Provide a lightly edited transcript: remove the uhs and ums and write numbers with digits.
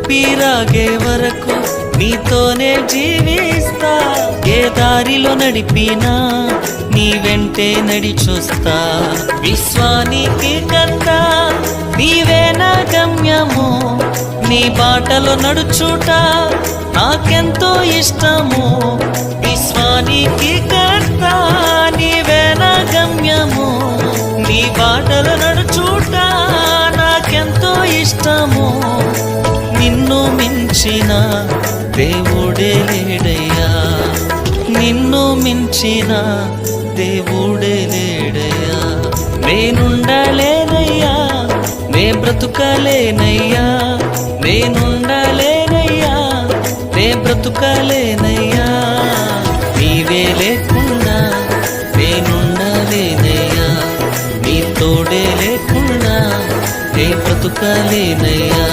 ఊపిరాగే వరకు నీతోనే జీవిస్తా. ఏ దారిలో నడిపినా నీ వెంటే నడిచొస్తా. విశ్వానికి కర్త నీవే నా గమ్యము, నీ బాటలో నడుచుట నాకెంతో ఇష్టము. విశ్వానికి కర్త నీవే నా గమ్యము, నీ బాటలో నడుచుట నాకెంతో ఇష్టము. నిన్ను మించిన దేవుడే లేడయ్యా, నిన్ను మించిన దేవుడే లేడయ్యా. నేనుండలేనయ్యా, నే బ్రతుకలేనయ్యా, నేనుండలేనయ్యా, నే బ్రతుకలేనయ్యా. నీవే లేకుండా నేనుండలేనయ్యా, నీ తోడే లేకుండా నే బ్రతుకలేనయ్యా.